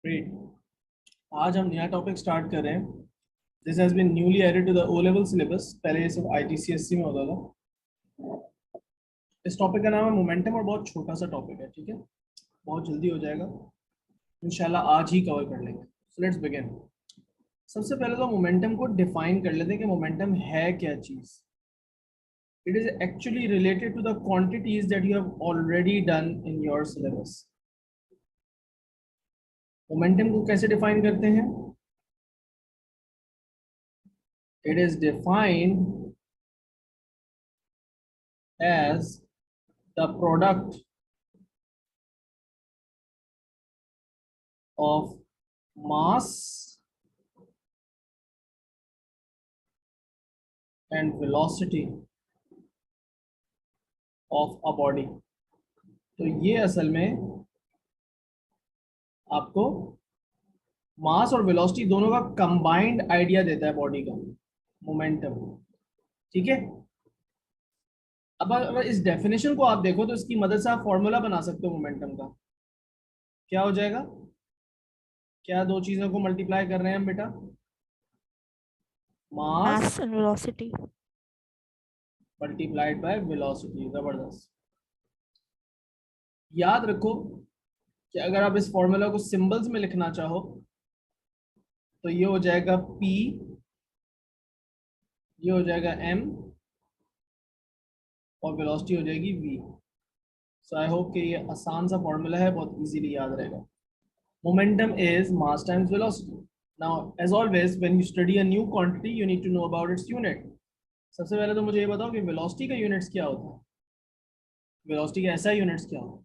Great. आज हम नया टॉपिक स्टार्ट कर रहे हैं। This has been newly added to the O level syllabus. पहले ये सब आईटीसीएससी में होता था। इस टॉपिक का नाम है मोमेंटम और बहुत छोटा सा टॉपिक है, ठीक है। बहुत जल्दी हो जाएगा, इंशाल्लाह आज ही कवर कर लेंगे। So let's begin. सबसे पहले तो मोमेंटम को डिफाइन कर लेते हैं कि मोमेंटम है क्या चीज। It is actually related to the quantities that you have already done in your syllabus. Momentum को कैसे डिफाइन करते हैं? It is defined as the product of mass and velocity of a body। तो ये असल में आपको मास और वेलोसिटी दोनों का कंबाइंड आइडिया देता है बॉडी का मोमेंटम, ठीक है। अब अगर इस डेफिनेशन को आप देखो तो इसकी मदद से आप फॉर्मूला बना सकते हो मोमेंटम का। क्या हो जाएगा? क्या दो चीजों को मल्टीप्लाई कर रहे हैं हम बेटा? मास mass and velocity. Multiplied by velocity. जबरदस्त। याद रखो कि अगर आप इस फॉर्मूला को सिंबल्स में लिखना चाहो तो ये हो जाएगा P, ये हो जाएगा M और वेलोसिटी हो जाएगी V। सो आई होप कि ये आसान सा फॉर्मूला है, बहुत इजीली याद रहेगा। Momentum is mass times velocity. Now as always when you study a new quantity you need to know about its unit. सबसे पहले तो मुझे ये बताओ कि वेलोसिटी का यूनिट्स क्या होता है? वेलोसिटी का ऐसा यूनिट्स क्या होता है?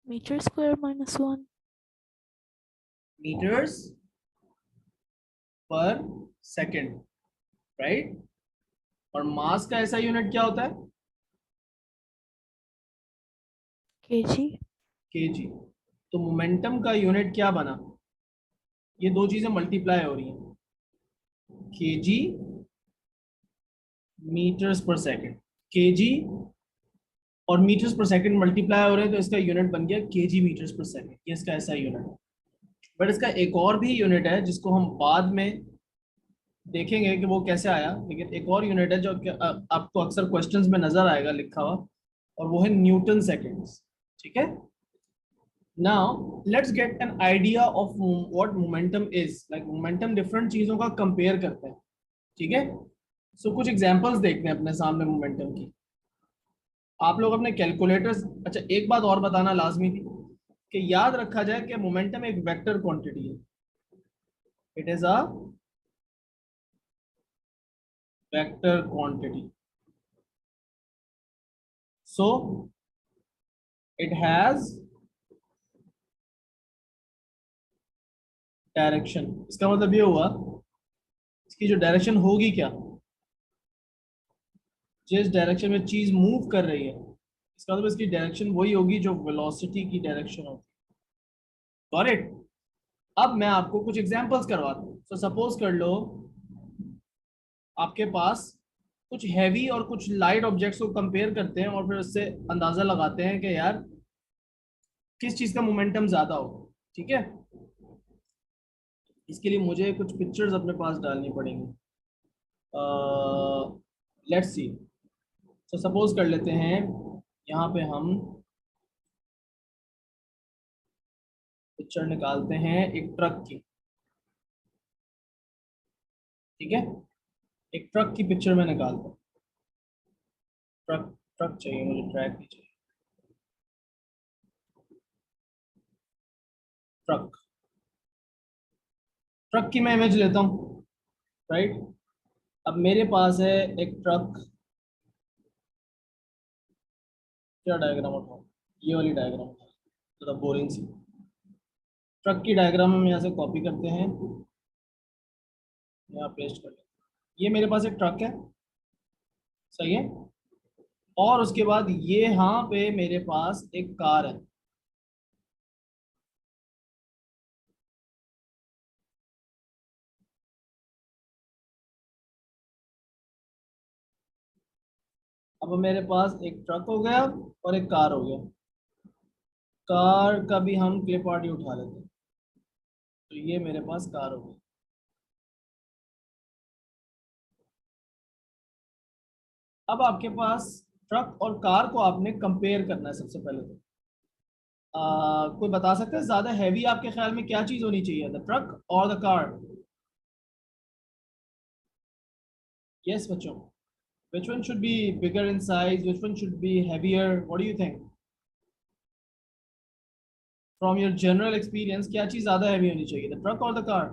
Meter square minus 1. Metres per second, right. और मास का ऐसा यूनिट क्या होता है? kg. केजी। तो मोमेंटम का यूनिट क्या बना? ये दो चीजें मल्टीप्लाई हो रही हैं, KG meters per second. KG और मीटर्स पर सेकंड मल्टीप्लाई हो रहे हैं तो इसका यूनिट बन गया केजी मीटर्स पर सेकंड। ये इसका ऐसा यूनिट है। बट इसका एक और भी यूनिट है जिसको हम बाद में देखेंगे कि वो कैसे आया, लेकिन एक और यूनिट है जो आपको अक्सर क्वेश्चंस में नजर आएगा लिखा हुआ, और वो है न्यूटन सेकेंड्स, ठीक है। Now let's get an idea of what momentum is. Like momentum different चीजों का कंपेयर करते हैं, ठीक है। सो कुछ एग्जांपल्स देखते हैं अपने सामने मोमेंटम की। आप लोग अपने कैलकुलेटर्स, अच्छा एक बात और बताना लाजमी थी कि याद रखा जाए कि मोमेंटम एक वेक्टर क्वांटिटी है। It is a vector quantity. So it has direction. इसका मतलब ये हुआ इसकी जो डायरेक्शन होगी क्या, जिस डायरेक्शन में चीज मूव कर रही है, इसका मतलब इसकी डायरेक्शन वही होगी जो वेलोसिटी की डायरेक्शन होगी। Got it? अब मैं आपको कुछ एग्जांपल्स करवाता हूँ। सो सपोज कर लो आपके पास कुछ हैवी और कुछ लाइट ऑब्जेक्ट्स को कंपेयर करते हैं और फिर उससे अंदाजा लगाते हैं कि यार किस चीज का मोमेंटम ज्यादा होगा, ठीक है। इसके लिए मुझे कुछ पिक्चर्स अपने पास डालनी पड़ेंगी। Let's see. सो सपोज कर लेते हैं यहाँ पे हम पिक्चर निकालते हैं एक ट्रक की, ठीक है। एक ट्रक की पिक्चर में निकालता हूँ। ट्रक ट्रक चाहिए मुझे, ट्रैक नहीं चाहिए। ट्रक ट्रक की मैं इमेज लेता हूँ, राइट। अब मेरे पास है एक ट्रक। क्या डायग्राम उठाऊँ? ये वाली डायग्राम उठाओ, थोड़ा बोरिंग सी। ट्रक की डायग्राम हम यहाँ से कॉपी करते हैं, यहाँ पेस्ट कर लेते हैं। ये मेरे पास एक ट्रक है, सही है। और उसके बाद ये यहाँ पे मेरे पास एक कार है। अब मेरे पास एक ट्रक हो गया और एक कार हो गया। कार का भी हम क्लिप आर्ट ही उठा लेते हैं, तो ये मेरे पास कार होगी। अब आपके पास ट्रक और कार को आपने कंपेयर करना है सबसे पहले तो। कोई बता सकता है ज्यादा हैवी आपके ख्याल में क्या चीज होनी चाहिए, द ट्रक और द कार? यस बच्चों, which one should be bigger in size, which one should be heavier, what do you think? From your general experience क्या चीज ज्यादा हैवी होनी चाहिए, द ट्रक और द कार?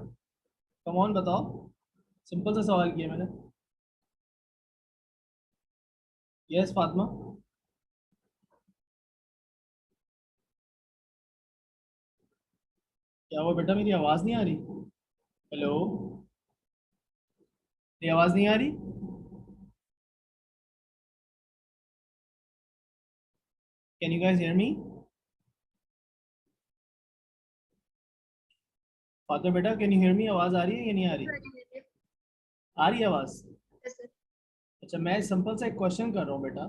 कम ऑन बताओ, simple सा सवाल किया मैंने। यस फातिमा। क्या वो बेटा, मेरी आवाज नहीं आ रही? हेलो, मेरी आवाज नहीं आ रही? Can you guys hear me? Fatima बेटा, कैन यू हियर मी? आवाज आ रही है या नहीं आ रही? आ रही है आवाज? अच्छा, मैं सिंपल सा एक क्वेश्चन कर रहा हूँ बेटा,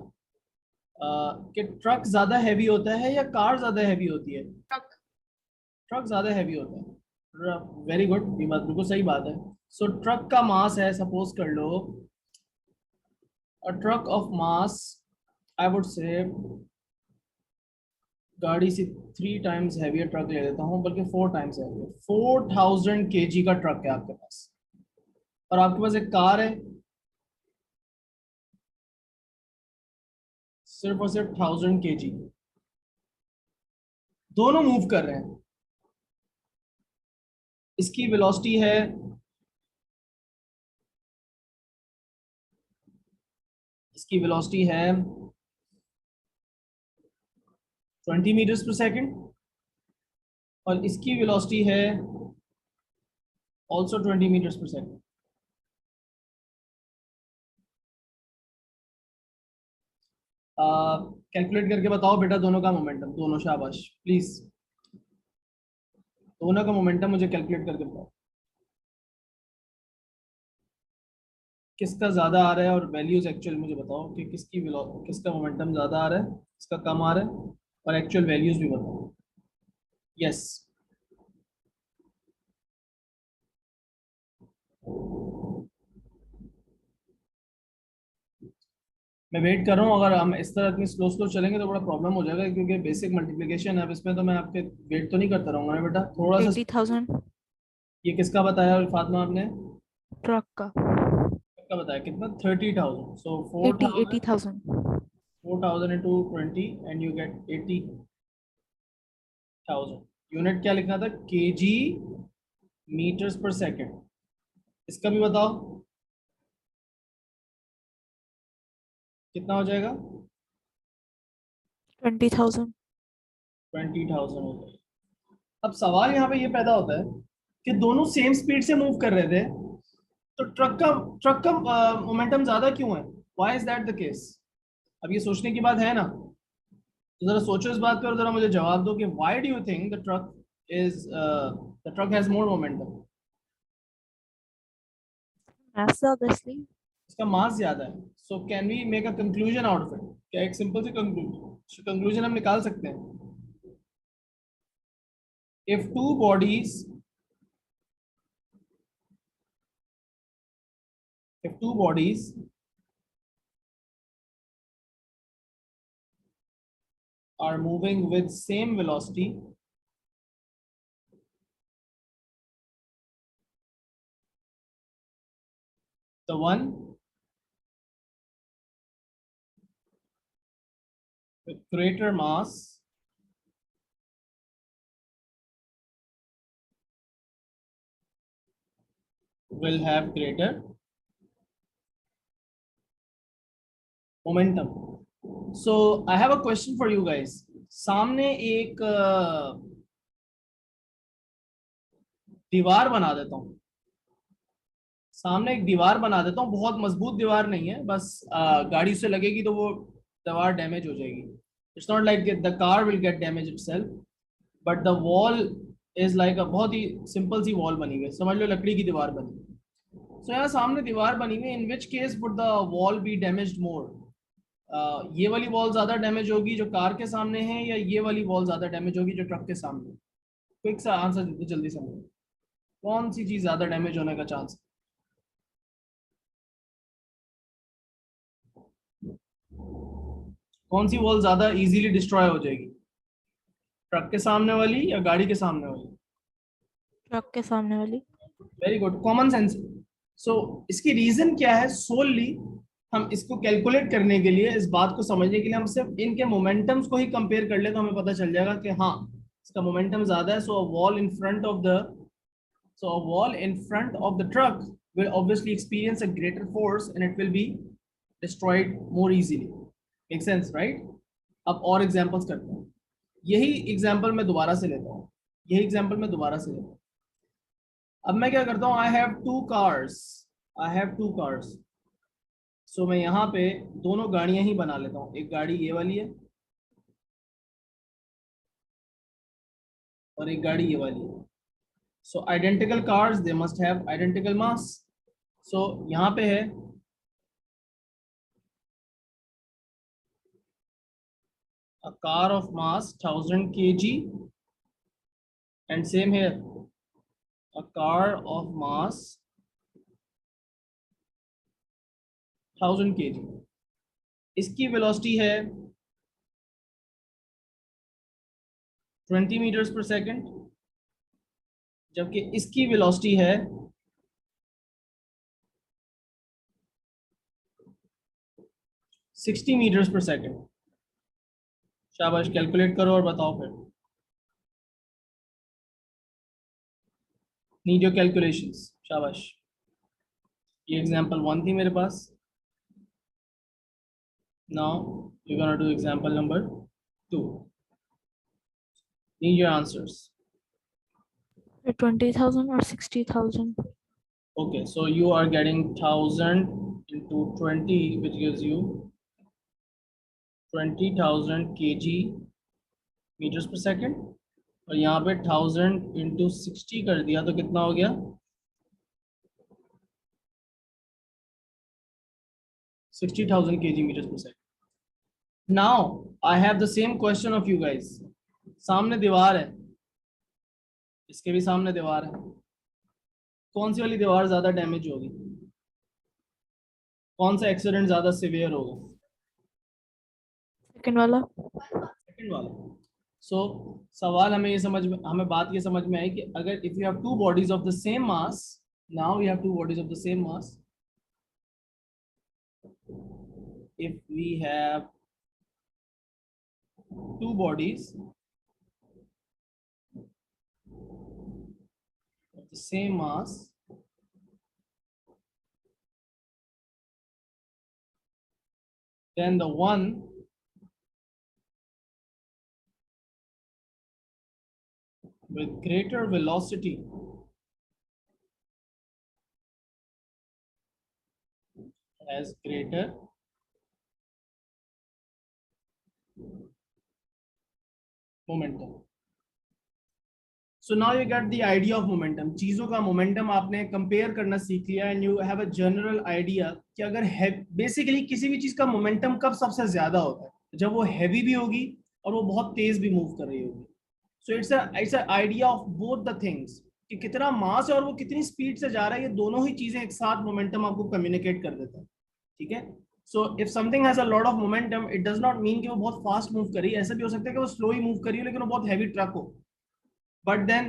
कि ट्रक ज्यादा हैवी होता है या कार ज्यादा हैवी होती है? ट्रक ज्यादा हैवी होता है। वेरी गुड, ये बात बिल्कुल सही बात है। सो ट्रक का मास है, सपोज कर लो, a truck of mass, I would say गाड़ी से 3 टाइम्स हैवियर ट्रक ले लेता हूँ, बल्कि 4 टाइम्स हैवियर, 4000 kg का ट्रक है आपके पास, और आपके पास एक कार है सिर्फ और सिर्फ 1000 kg। दोनों मूव कर रहे हैं, इसकी वेलोसिटी है, इसकी वेलोसिटी है 20 मीटर्स पर सेकेंड, और इसकी वेलोसिटी है also 20 metres per second. Calculate करके बताओ बेटा दोनों का मोमेंटम, दोनों, शाबाश प्लीज, दोनों का मोमेंटम मुझे कैलकुलेट करके बताओ, किसका ज्यादा आ रहा है, और वैल्यूज एक्चुअल मुझे बताओ कि किसका मोमेंटम ज्यादा आ रहा है, किसका कम आ रहा है, और एक्चुअल वैल्यूज भी बताओ। यस, मैं वेट कर रहा हूँ, अगर हम इस तरह इतनी स्लो स्लो चलेंगे तो बड़ा प्रॉब्लम हो जाएगा, क्योंकि बेसिक मल्टीप्लिकेशन है, अब इसमें तो मैं आपके वेट तो नहीं करता रहूंगा ना बेटा, थोड़ा सा। 80,000 ये किसका बताया फातिमा आपने? ट्रक का। किसका बताया, कितना? 30,000। सो 4,000, 80,000 4,000 into 20 and you get 80,000। Unit क्या लिखना था? KG meters per second. इसका भी बताओ कितना हो जाएगा? 20,000। 20,000 हो जाएगा। अब सवाल यहाँ पे ये पैदा होता है कि दोनों सेम स्पीड से मूव कर रहे थे, तो ट्रक का मोमेंटम ज्यादा क्यों है? Why is that the case? अब ये सोचने की बात है ना, तो जरा सोचो इस बात पे और जरा मुझे जवाब दो कि why do you think the truck has more momentum? Mass ज्यादा इसलिए। इसका मास ज्यादा है। So can we make a conclusion out of it? क्या एक सिंपल सी कंक्लूजन हम निकाल सकते हैं? If two bodies if two bodies are moving with same velocity, the one with greater mass will have greater momentum. So I have a question for you guys. सामने एक दीवार बना देता हूँ, सामने एक दीवार बना देता हूँ, बहुत मजबूत दीवार नहीं है, बस गाड़ी से लगेगी तो वो दीवार डैमेज हो जाएगी। It's not like the car will get damage itself, but the wall is like अ बहुत ही सिंपल सी वॉल बनी हुई है, समझ लो लकड़ी की दीवार बनी हुई। सो यहाँ सामने दीवार बनी हुई है, in which case would the wall be damaged more? ये वाली वॉल ज्यादा डैमेज होगी जो कार के सामने है, या ये वाली वॉल ज्यादा डैमेज होगी जो ट्रक के सामने है? क्विक सा आंसर दे दो जल्दी से मुझे, कौन सी चीज ज्यादा डैमेज होने का चांस? कौन सी वॉल ज्यादा इजीली डिस्ट्रॉय हो जाएगी, ट्रक के सामने वाली या गाड़ी के सामने वाली? ट्रक के सामने वाली। Very good, common sense. So इसकी रीजन क्या है? सोलली हम इसको कैलकुलेट करने के लिए, इस बात को समझने के लिए हम सिर्फ इनके मोमेंटम्स को ही कंपेयर कर ले तो हमें पता चल जाएगा कि हाँ इसका मोमेंटम ज्यादा है। So a wall in front of the truck will obviously experience a greater force and it will be destroyed more easily. Make sense, right? अब और एग्जांपल्स करते हैं। यही एग्जांपल मैं दोबारा से लेता हूँ, अब मैं क्या करता हूँ, आई हैव टू कार्स। सो मैं यहाँ पे दोनों गाड़ियां ही बना लेता हूँ, एक गाड़ी ये वाली है और एक गाड़ी ये वाली है। So identical cars, they must have identical mass. So यहाँ पे है a car of mass 1000 kg and same here a car of mass 1000 kg। इसकी वेलोसिटी है 20 मीटर्स पर सेकंड, जबकि इसकी वेलोसिटी है 60 मीटर्स पर सेकंड। शाबाश, कैलकुलेट करो और बताओ फिर। नीड योर कैलकुलेशंस, शाबाश। ये एग्जांपल 1 थी मेरे पास। Now you gonna do example number 2। Need your answers. 20,000 or 60,000? Okay, so you are getting 1000 into 20, which gives you 20,000 kg meters per second, और यहाँ पे 1000 into 60 कर दिया तो कितना हो गया? 60,000 kg meters per second. Now I have the same question of you guys. सामने दीवार है, इसके भी सामने दीवार है, कौन सी वाली दीवार ज्यादा डैमेज होगी? कौन सा एक्सीडेंट ज्यादा सिवियर होगा? सेकंड वाला। सेकंड वाला। सो सवाल हमें बात ये समझ में आई कि अगर if you have two bodies of the same mass, now you have two bodies of the same mass, if we have two bodies of the same mass, then the one with greater velocity has greater momentum. So now you get the idea of momentum. चीजों का momentum आपने compare करना सीख लिया and you have a general idea कि अगर basically किसी भी चीज का momentum कब सबसे ज्यादा होता है, जब वो हैवी भी होगी और वो बहुत तेज भी मूव कर रही होगी। So it's a idea of both the things कि कितना मास है और वो कितनी स्पीड से जा रहा है, ये दोनों ही चीजें एक साथ मोमेंटम आपको कम्युनिकेट कर देता है। ठीक है, so if something has a lot of momentum, it does not mean कि वो बहुत फास्ट मूव करी, ऐसा भी हो सकता है कि वो स्लो ही मूव करी हो लेकिन वो बहुत हैवी ट्रक हो। But then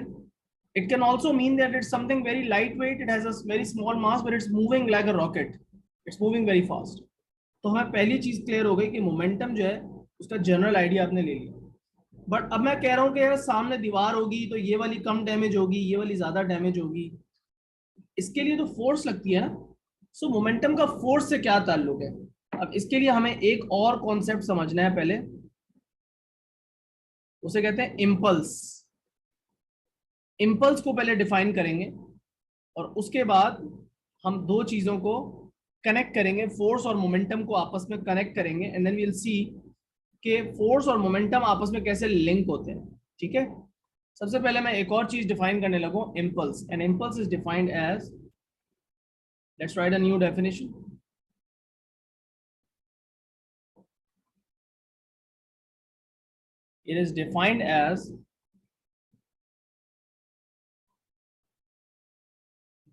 it can also mean that it's something very lightweight, it has a very small mass but it's moving like a rocket, it's moving very fast. तो हमें पहली चीज क्लियर हो गई कि मोमेंटम जो है उसका जनरल आइडिया आपने ले लिया। बट अब मैं कह रहा हूँ कि यार सामने दीवार होगी तो ये वाली कम डैमेज होगी, ये वाली ज्यादा डैमेज होगी, इसके लिए तो फोर्स लगती है ना। सो मोमेंटम का फोर्स से क्या ताल्लुक है? अब इसके लिए हमें एक और कॉन्सेप्ट समझना है पहले, उसे कहते हैं इम्पल्स। इम्पल्स को पहले डिफाइन करेंगे और उसके बाद हम दो चीजों को कनेक्ट करेंगे, फोर्स और मोमेंटम को आपस में कनेक्ट करेंगे and then we will see कि फोर्स और मोमेंटम आपस में कैसे लिंक होते हैं। ठीक है, सबसे पहले मैं एक और चीज डिफाइन करने लगूं, impulse. An impulse is defined as, let's write a new definition. It is defined as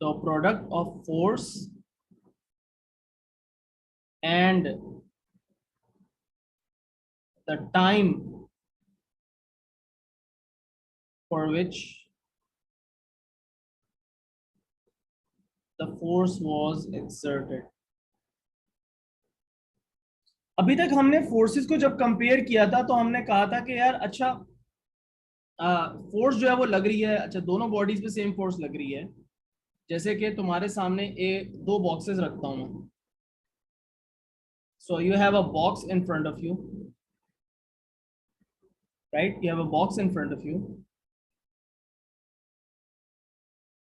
the product of force and the time for which the force was exerted. अभी तक हमने फोर्सेस को जब कंपेयर किया था तो हमने कहा था कि यार अच्छा फोर्स जो है वो लग रही है, अच्छा दोनों बॉडीज पे सेम फोर्स लग रही है। जैसे कि तुम्हारे सामने दो बॉक्सेस रखता हूं मैं। सो you have a box in front of you, right? You have a box in front of you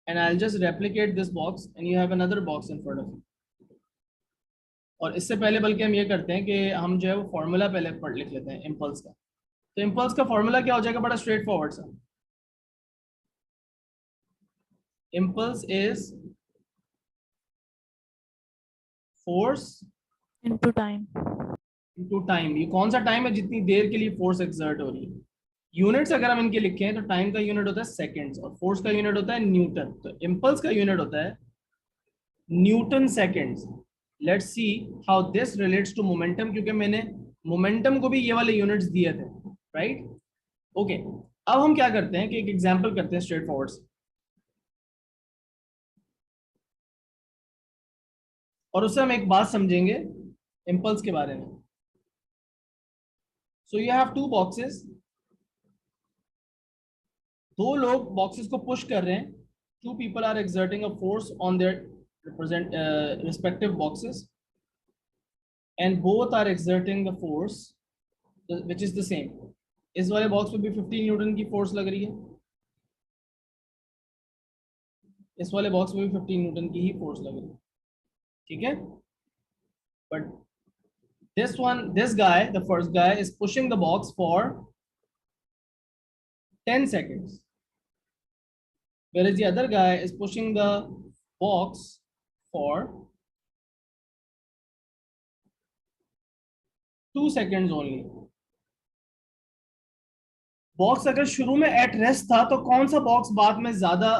and I'll just replicate this box and you have another box in front of you. और इससे पहले बल्कि हम ये करते हैं कि हम जो है वो फॉर्मूला पहले पढ़ लिख लेते हैं इम्पल्स का। तो इम्पल्स का फॉर्मूला क्या हो जाएगा? बड़ा स्ट्रेट फॉरवर्ड सा। Impulse is force into time. Into time. ये कौन सा टाइम है? जितनी देर के लिए फोर्स एक्सर्ट हो रही है। यूनिट्स अगर हम इनके लिखे हैं तो टाइम का यूनिट होता है सेकंड्स और फोर्स का यूनिट होता है न्यूटन। तो इम्पल्स का यूनिट होता है newton seconds. Let's see how this relates to momentum, क्योंकि मैंने मोमेंटम को भी ये वाले यूनिट्स दिए थे, राइट? ओके, अब हम क्या करते हैं कि एक एग्जांपल करते हैं स्ट्रेट फॉरवर्ड से, और उससे हम एक बात समझेंगे इम्पल्स के बारे में। So you have two boxes, दो लोग बॉक्सेस को पुश कर रहे हैं। Two people are exerting a force on their respective boxes and both are exerting the force which is the same. इस वाले बॉक्स पे भी 15 न्यूटन की फोर्स लग रही है, इस वाले बॉक्स में भी 15 न्यूटन की ही फोर्स लग रही है, ठीक है? But this guy, the first guy, is pushing the box for 10 seconds, whereas the other guy is pushing the box for 2 seconds only. Box अगर शुरू में एट रेस्ट था तो कौन सा बॉक्स बाद में ज्यादा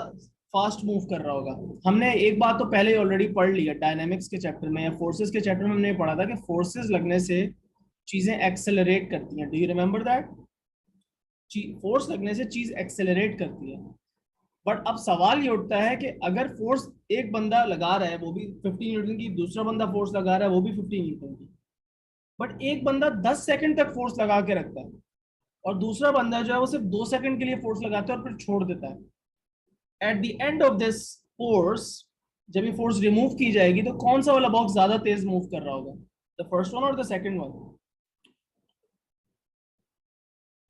फास्ट मूव कर रहा होगा? हमने एक बात तो पहले ही ऑलरेडी पढ़ लिया डायनामिक्स के चैप्टर में या फोर्सेस के चैप्टर में। हमने पढ़ा था कि फोर्सेस लगने से चीजें एक्सेलरेट करती हैं। Do you remember that? Force लगने से चीज एक्सेलरेट करती है। बट अब सवाल ये उठता है कि अगर फोर्स एक बंदा लगा रहा है वो भी 15 न्यूटन की, दूसरा बंदा फोर्स लगा रहा है वो भी 15 न्यूटन की, बट एक बंदा 10 सेकंड तक फोर्स लगा के रखता है और दूसरा बंदा जो है वो सिर्फ 2 सेकंड के लिए फोर्स लगाता है और फिर छोड़ देता है। At the end of this force, जब ये फोर्स रिमूव की जाएगी तो कौन सा वाला बॉक्स ज्यादा तेज मूव कर रहा होगा? द फर्स्ट वन और the second one?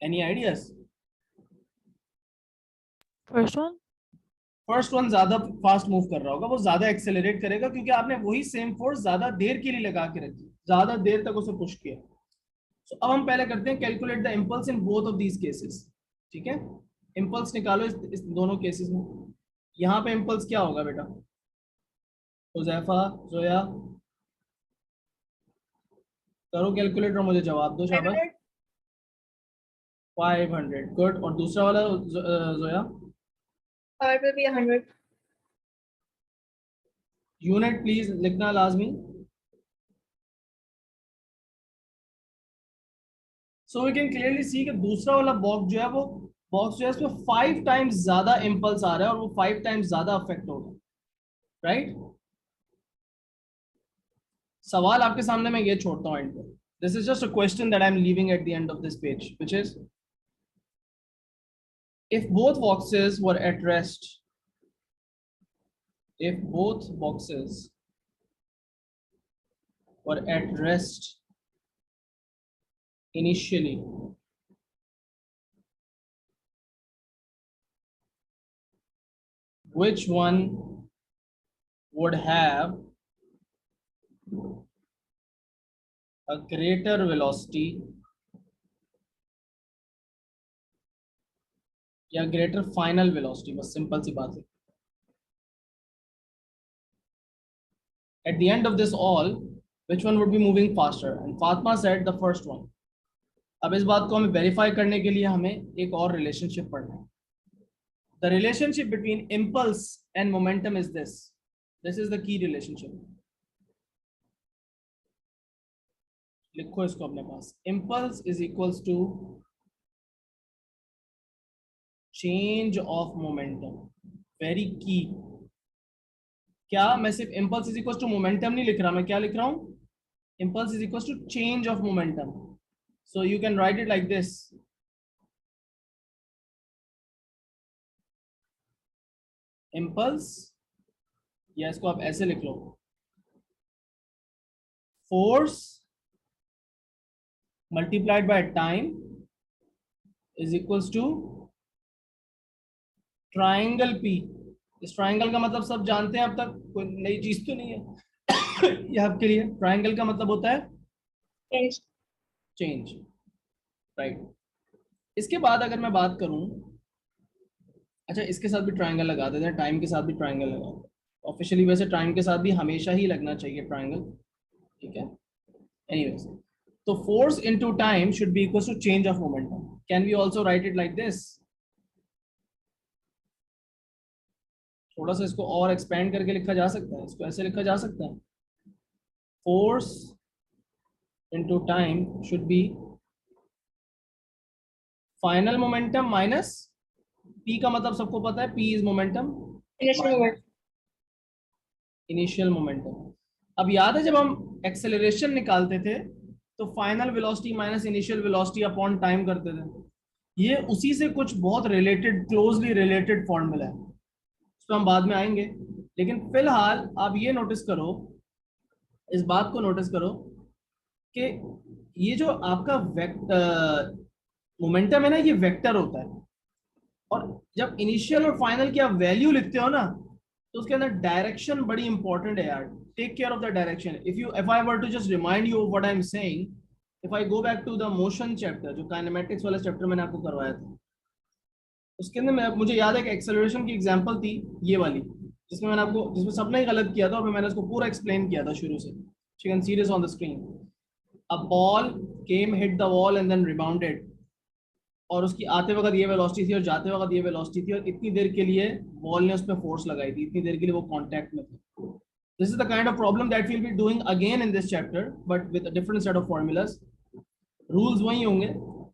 Any ideas? First one. First one ज्यादा फास्ट मूव कर रहा होगा, वो ज्यादा एक्सेलरेट करेगा क्योंकि आपने वही सेम फोर्स ज्यादा देर के लिए लगा के रखी, ज्यादा देर तक उसे पुश किया। So, अब हम पहले करते हैं calculate the impulse in both of these cases, ठीक है? इम्पल्स निकालो इस दोनों केसेस में। यहाँ पे इम्पल्स क्या होगा बेटा? हुजैफा, जोया, करो कैलकुलेटर, मुझे जवाब दो, शाबाश। 500, गुड। और दूसरा वाला Zoya? It will be 100. Unit please लिखना लाजमी। So we can clearly see कि दूसरा वाला बॉक्स जो है वो बॉक्स जो है इसमें 5 टाइम्स ज्यादा इम्पल्स आ रहा है और वो 5 टाइम्स ज्यादा अफेक्ट होगा, राइट? सवाल आपके सामने मैं ये छोड़ता हूँ एंड पे। This is just a question that I am leaving at the end of this page, which is if both boxes were at rest, if both boxes were at rest initially, which one would have a greater velocity या greater final velocity? बस simple सी बात है। At the end of this all, which one would be moving faster? And Fatma said the first one. अब इस बात को हमें verify करने के लिए हमें एक और रिलेशनशिप पढ़ना है. The relationship between impulse and momentum is this. This is the key relationship. लिखो इसको अपने पास. Impulse is equals to change of momentum. Very key. क्या मैं सिर्फ impulse is equals to momentum नहीं लिख रहा, मैं क्या लिख रहा हूं? Impulse is equals to change of momentum. So you can write it like this. Impulse, या इसको आप ऐसे लिख लो, force multiplied by time is equals to triangle P. इस ट्राइंगल का मतलब सब जानते हैं अब तक, कोई नई चीज तो नहीं है ये आपके लिए. ट्राइंगल का मतलब होता है Change. चेंज. राइट. इसके बाद अगर मैं बात करूं, अच्छा इसके साथ भी ट्राइंगल लगा देते हैं, टाइम के साथ भी ट्राइंगल लगा देते हैं. ऑफिशियली वैसे टाइम के साथ भी हमेशा ही लगना चाहिए ट्राइंगल, ठीक है. एनीवेज, तो force into time should be equal to change of momentum. Can we also write it like this? थोड़ा सा इसको और एक्सपेंड करके लिखा जा सकता है. इसको ऐसे लिखा जा सकता है, force into time should B final momentum minus P का मतलब सबको पता है, P is momentum, Initial moment. Initial momentum. अब याद है जब हम एक्सेलरेशन निकालते थे तो final velocity minus initial velocity upon time करते थे. ये उसी से कुछ बहुत रिलेटेड, क्लोजली रिलेटेड फॉर्मूला है. उस पर हम बाद में आएंगे, लेकिन फिलहाल आप ये नोटिस करो, इस बात को नोटिस करो कि ये जो आपका मोमेंटम है ना, ये वेक्टर होता है. और जब इनिशियल और फाइनल की आप वैल्यू लिखते हो ना, तो उसके अंदर डायरेक्शन बड़ी इंपॉर्टेंट है यार. Take care of the direction. If I were to just remind you what I am saying, if I go back to the motion chapter, जो काइनेमेटिक्स वाला चैप्टर मैंने आपको करवाया था, उसके अंदर मुझे याद है कि एक्सेलरेशन की एग्जांपल थी ये वाली, जिसमें मैंने आपको, जिसमें सबने ही गलत किया था और मैंने उसको पूरा एक्सप्लेन किया था शुरू से. You can see this on the screen. A ball came, hit the wall and then rebounded, और उसकी आते वक्त ये वेलोसिटी थी और जाते वक्त ये वेलोसिटी थी, और इतनी देर के लिए बॉल ने उस पर फोर्स लगाई थी, इतनी देर के लिए वो कांटेक्ट में थी. This is the kind of problem that we will be doing again in this chapter, but with a different set of formulas. Rules वही होंगे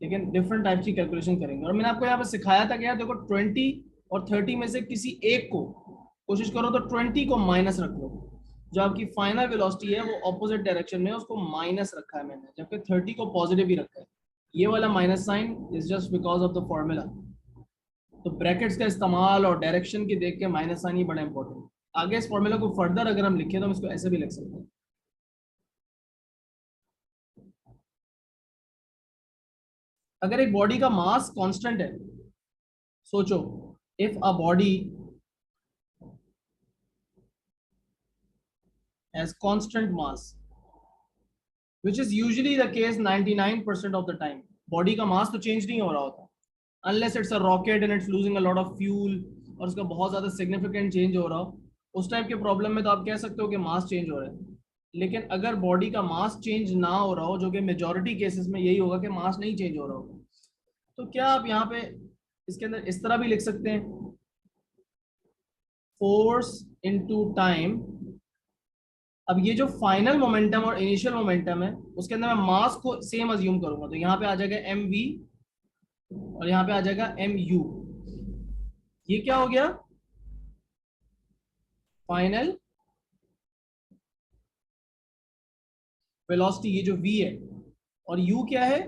लेकिन डिफरेंट टाइप की कैलकुलेशन करेंगे. और मैंने आपको यहाँ पे सिखाया था कि यार देखो 20 और 30 में से किसी एक को कोशिश करो तो 20 को माइनस रख लो. जो आपकी फाइनल वेलोसिटी है वो ऑपोजिट डायरेक्शन में है, उसको माइनस रखा है मैंने, जबकि 30 को पॉजिटिव ही रखा है. ये वाला minus sign is just because of the formula. तो ब्रैकेट्स का इस्तेमाल और डायरेक्शन की देख के माइनस साइन ही बड़ा इंपॉर्टेंट है. आगे इस फॉर्मूला को फर्दर अगर हम लिखें तो हम इसको ऐसे भी लिख सकते हैं. अगर एक बॉडी का मास कांस्टेंट है, सोचो, if a body has constant mass, which is usually the case 99% of the time. Body का मास तो चेंज नहीं हो रहा होता, unless it's a rocket and it's losing a lot of fuel और उसका बहुत ज्यादा सिग्निफिकेंट चेंज हो रहा हो. उस टाइप के प्रॉब्लम में तो आप कह सकते हो कि मास चेंज हो रहा है. लेकिन अगर बॉडी का मास चेंज ना हो रहा हो, जो कि मेजॉरिटी केसेस में यही होगा कि मास नहीं चेंज हो रहा होगा, तो क्या आप यहाँ पे इसके अंदर इस तरह भी लिख सकते हैं, फोर्स इनटू टाइम. अब ये जो फाइनल मोमेंटम और इनिशियल मोमेंटम है उसके अंदर मैं मास को सेम अज्यूम करूंगा, तो यहाँ पे आ जाएगा mv और यहाँ पे आ जाएगा mu. ये क्या हो गया, फाइनल वेलोसिटी, ये जो v है, और u क्या है,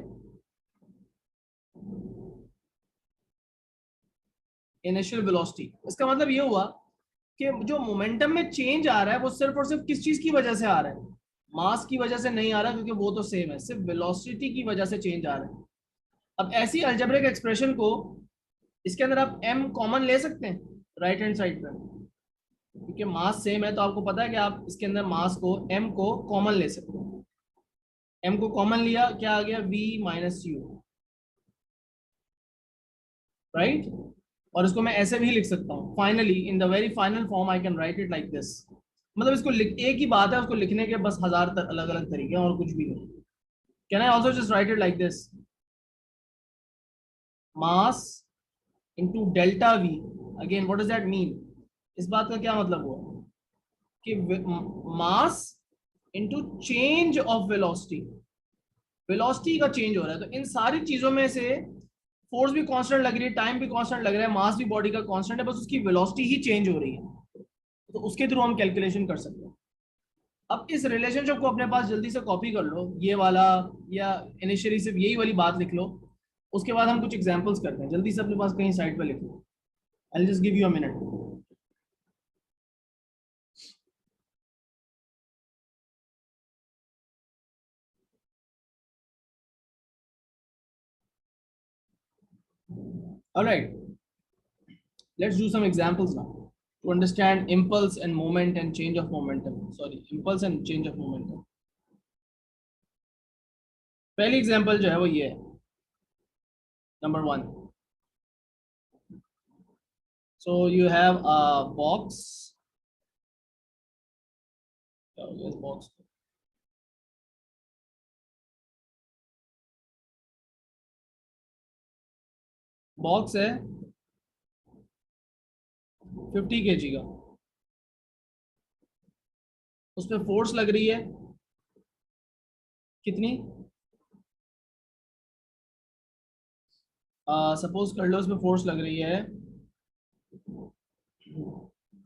इनिशियल वेलोसिटी. इसका मतलब ये हुआ कि जो मोमेंटम में चेंज आ रहा है वो सिर्फ और सिर्फ किस चीज की वजह से आ रहा है, मास की वजह से नहीं आ रहा, क्योंकि वो तो सेम है, सिर्फ वेलोसिटी की वजह से चेंज आ रहा है. अब ऐसी अलजेब्रिक एक्सप्रेशन को, इसके अंदर आप m कॉमन ले सकते हैं राइट हैंड साइड पर, क्योंकि मास सेम है, तो आपको पता है कि आप इसके अंदर मास को, m को कॉमन ले सकते हैं. m को कॉमन लिया, क्या आ गया, v माइनस यू, राइट. और इसको मैं ऐसे भी लिख सकता हूँ, finally in the very final form I can write it like this. मतलब इसको एक ही बात है, उसको लिखने के बस 1000 अलग अलग तरीके हैं और कुछ भी नहीं. Can I also just right it like this, mass into delta we. Again what does that mean? इस बात का क्या मतलब हुआ कि mass into change of velocity, velocity का चेंज हो रहा है। तो इन सारी चीजों में से फोर्स भी कांस्टेंट लग रही है, टाइम भी कांस्टेंट लग रहा है, मास भी बॉडी का कांस्टेंट है, बस उसकी वेलोसिटी ही चेंज हो रही है। तो उसके थ्रू हम कैलकुलेशन कर सकते हैं। अब इस रिलेशनशिप को अपने पास जल्दी से कॉपी कर लो, ये वाला, या इनिशियली सिर्फ यही वाली बात लिख लो। उसके बाद हम कुछ एग्जांपल्स करते हैं। जल्दी से अपने पास कहीं साइड पे लिख लो। I just give you a minute. Alright, let's do some examples now to understand impulse and moment and change of momentum. Sorry, impulse and change of momentum. पहली एग्जांपल जो है वो ये है, number 1. So you have a box. Yes, box. Box है 50 kg का, उस पर फोर्स लग रही है कितनी? सपोज कर लो उस पर फोर्स लग रही है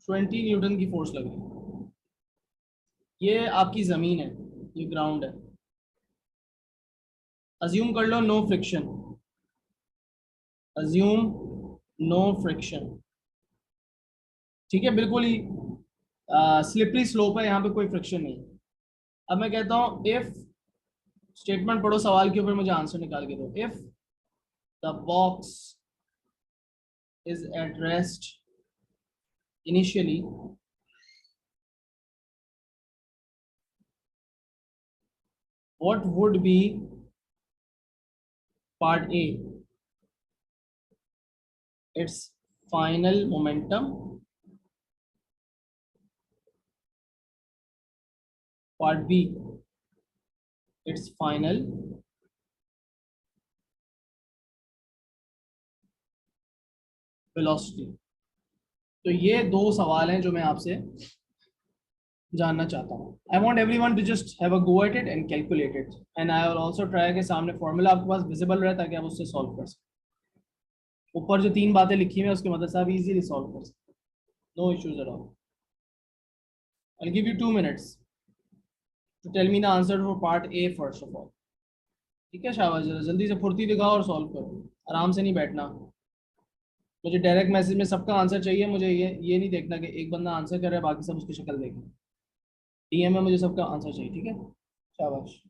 20 न्यूटन की फोर्स लग रही है। ये आपकी जमीन है, ये ग्राउंड है। अज्यूम कर लो no friction, assume no friction. ठीक है, बिल्कुल ही स्लिपरी स्लोप है, यहाँ पे कोई फ्रिक्शन नहीं। अब मैं कहता हूँ इफ, स्टेटमेंट पढ़ो सवाल के ऊपर, मुझे आंसर निकाल के दो। If the box is at rest initially, what would be part A, its final momentum, part B, its final velocity? तो ये दो सवाल हैं जो मैं आपसे जानना चाहता हूँ। I want every one two just have a go at it and calculate it, and I will also try के सामने फॉर्मूला आपके पास विजिबल रहे ताकि आप उससे सॉल्व कर सकें। ऊपर जो 3 बातें लिखी हुई है उसकी मदद से आप इजीली सॉल्व कर सकते, no issues at all. I give you 2 minutes to tell me the answer for part A first of all. ठीक है शाबाश, जरा जल्दी से फुर्ती दिखाओ और सॉल्व करो, आराम से नहीं बैठना। मुझे डायरेक्ट मैसेज में सबका आंसर चाहिए, मुझे ये नहीं देखना कि एक बंदा आंसर कर रहा है बाकी सब उसकी शक्ल देखें। डीएम में मुझे सबका आंसर चाहिए, ठीक है? शाबाश।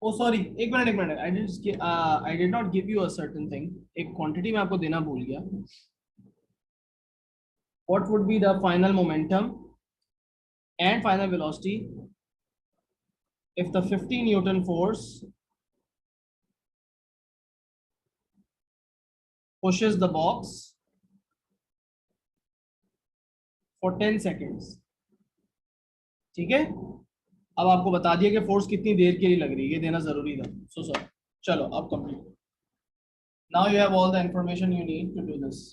ओ सॉरी, एक minute, I did not give you a certain thing. एक क्वांटिटी मैं आपको देना भूल गया। What would be the final momentum and final velocity if the 50 Newton force pushes the box for 10 seconds? ठीक है, अब आपको बता दिया कि फोर्स कितनी देर के लिए लग रही है, ये देना जरूरी था। सो सर, चलो अब complete. Now you have all the information you need to do this.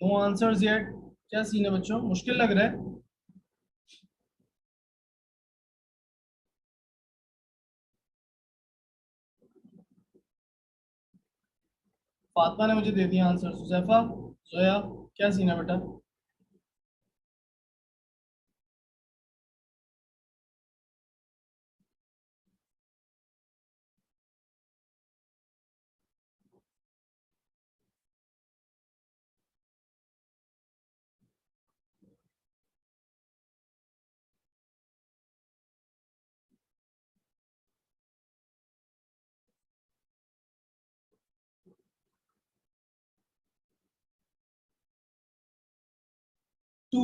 No answers yet. क्या सीन है बच्चों, मुश्किल लग रहा है? फातिमा ने मुझे दे दिया आंसर। सुजैफा, जोया, क्या सीन है बेटा? Two.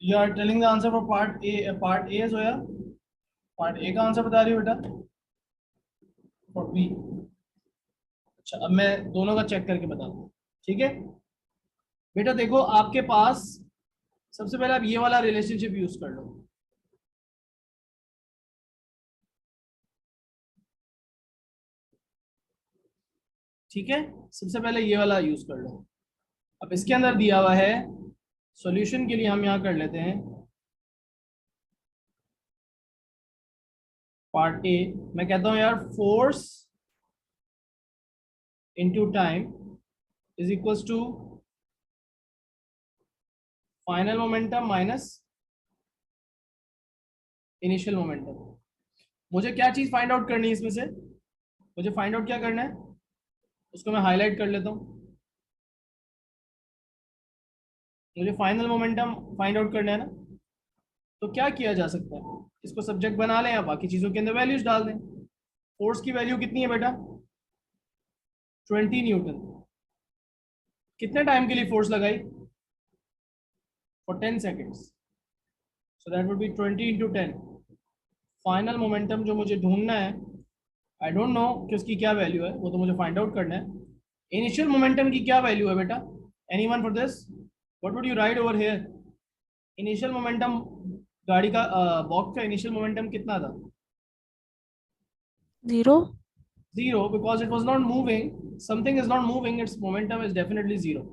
You are telling the answer for part A. Part A Zoya, part A का आंसर बता रही हो बेटा? For B. अच्छा, अब मैं दोनों का चेक करके बताता हूँ, ठीक है? बेटा देखो, आपके पास सबसे पहले आप ये वाला रिलेशनशिप यूज कर लो। ठीक है, सबसे पहले ये वाला यूज कर लो। अब इसके अंदर दिया हुआ है, सॉल्यूशन के लिए हम यहाँ कर लेते हैं पार्ट ए। मैं कहता हूँ यार, force into time is equals to final momentum minus initial momentum. मुझे क्या चीज फाइंड आउट करनी है इसमें से? मुझे फाइंड आउट क्या करना है, उसको मैं हाईलाइट कर लेता हूँ। मुझे फाइनल मोमेंटम फाइंड आउट करना है ना। तो क्या किया जा सकता है, इसको सब्जेक्ट बना लें या बाकी चीजों के अंदर वैल्यूज डाल दें। फोर्स की वैल्यू कितनी है बेटा? 20 न्यूटन। कितने टाइम के लिए फोर्स लगाई? For 10 seconds. So that would be 20 into 10। Final momentum जो मुझे ढूंढना है, आई डोंट नो कि उसकी क्या वैल्यू है, वो तो मुझे फाइंड आउट करना है। इनिशियल मोमेंटम की क्या वैल्यू है बेटा? Anyone for this? What would you right over here? Initial momentum, गाड़ी का बॉक्स का इनिशियल मोमेंटम कितना था? 0. 0, because it was not moving. Something is not moving, its momentum is definitely 0.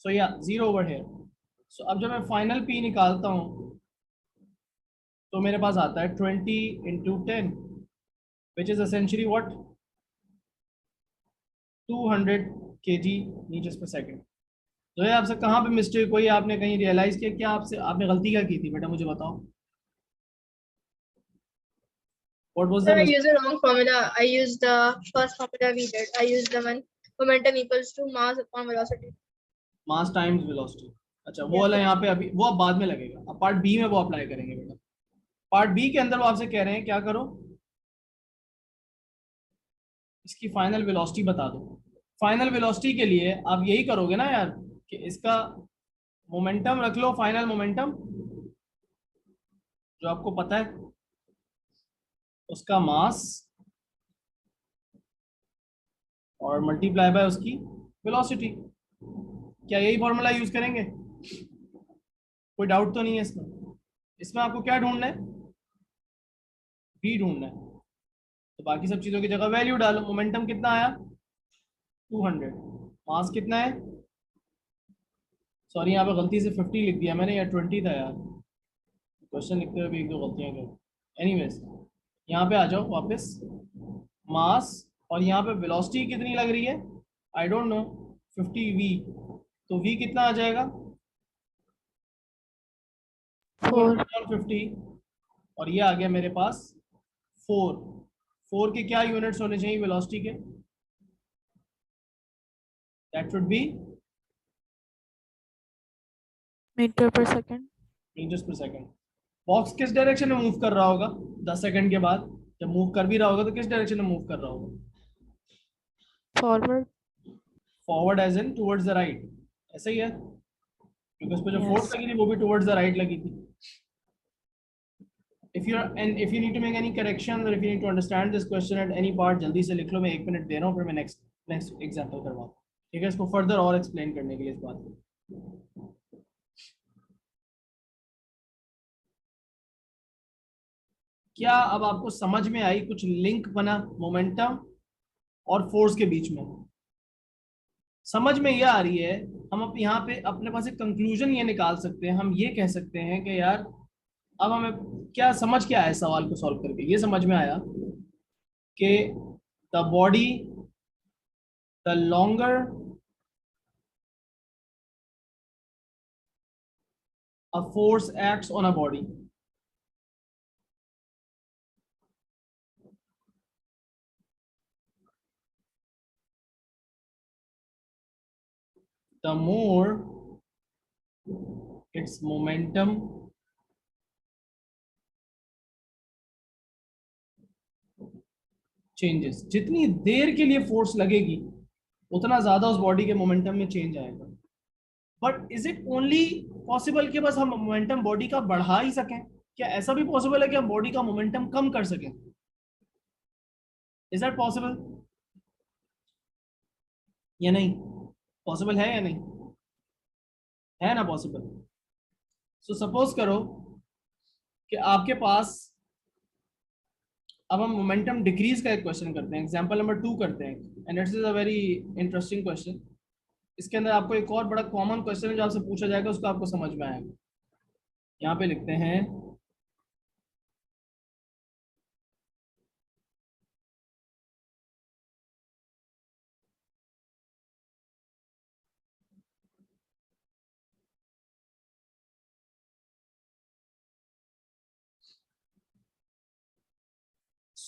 So yeah, 0 over here. So अब जब मैं final P निकालता हूँ तो मेरे पास आता है 20 into 10, which is essentially what? 200 kg meters per second. तो ये आपसे कहाँ पे मिस्टेक हुई, आपने कहीं रियलाइज किया क्या? आपसे आपने गलती क्या की थी बेटा, मुझे बताओ। What was the Sir, I mistake? used the wrong formula. I used the first formula we did. I used the one momentum equals to mass upon velocity. Mass times velocity. अच्छा, वो Yes, वाला sir. यहाँ पे अभी वो अब बाद में लगेगा, अब पार्ट बी में वो अप्लाई करेंगे बेटा। पार्ट बी के अंदर वो आपसे कह रहे हैं क्या करो, इसकी फाइनल वेलोसिटी बता दो। फाइनल वेलोसिटी के लिए आप यही करोगे ना यार, कि इसका मोमेंटम रख लो, फाइनल मोमेंटम जो आपको पता है, उसका मास और मल्टीप्लाई बाय उसकी वेलोसिटी। क्या यही फॉर्मूला यूज करेंगे? कोई डाउट तो नहीं है इसमें? इसमें आपको क्या ढूंढना है? बी ढूंढना है। तो बाकी सब चीजों की जगह वैल्यू डालो। मोमेंटम कितना आया? 200। मास कितना है? सॉरी, यहाँ पे गलती से 50 लिख दिया मैंने, या 20 था यार। क्वेश्चन लिखते हुए भी एक दो गलतियां कर। एनीवेज, यहाँ पे आ जाओ वापस। मास और यहाँ पे वेलोसिटी कितनी लग रही है? I don't know, 50 v। तो v कितना आ जाएगा? 4. 250। और ये आ गया मेरे पास 4। 4 के क्या यूनिट्स होने चाहिए वेलोसिटी के? That should be Meter per second. Meters per second. Box किस डायरेक्शन में मूव कर रहा होगा 10 सेकंड के बाद? जब मूव कर भी रहा होगा तो किस डायरेक्शन में मूव कर रहा होगा? Forward. Forward as in towards the right, ऐसा ही है, क्योंकि उस पर जो फोर्स Yes. लगी थी वो भी टुवर्ड्स द राइट लगी थी। if you need to make any correction or if you need to understand this question at any part, जल्दी से लिख लो, मैं 1 मिनट दे रहा हूँ, फिर मैं नेक्स्ट एग्जांपल करवाऊँ। ठीक है, इसको फर्दर और एक्सप्लेन करने के लिए इस बात को। क्या अब आपको समझ में आई कुछ लिंक बना मोमेंटम और फोर्स के बीच में? समझ में ये आ रही है, हम अब यहाँ पे अपने पास एक कंक्लूजन ये निकाल सकते हैं, हम ये कह सकते हैं कि यार अब हमें क्या समझ क्या आया सवाल को सॉल्व करके, ये समझ में आया कि the body, the longer a force acts on a body, the more its momentum changes. जितनी देर के लिए फोर्स लगेगी उतना ज्यादा उस बॉडी के मोमेंटम में चेंज आएगा. But is it only possible कि बस हम मोमेंटम बॉडी का बढ़ा ही सकें? क्या ऐसा भी पॉसिबल है कि हम बॉडी का मोमेंटम कम कर सकें? इज दैट पॉसिबल या नहीं? पॉसिबल है या नहीं? है ना पॉसिबल. सो सपोज करो कि आपके पास, अब हम मोमेंटम डिक्रीज का एक क्वेश्चन करते हैं, एग्जांपल नंबर 2 करते हैं, and it's is a very interesting question. इसके अंदर आपको एक और बड़ा कॉमन क्वेश्चन है जो आपसे पूछा जाएगा, उसको आपको समझ में आएगा. यहाँ पे लिखते हैं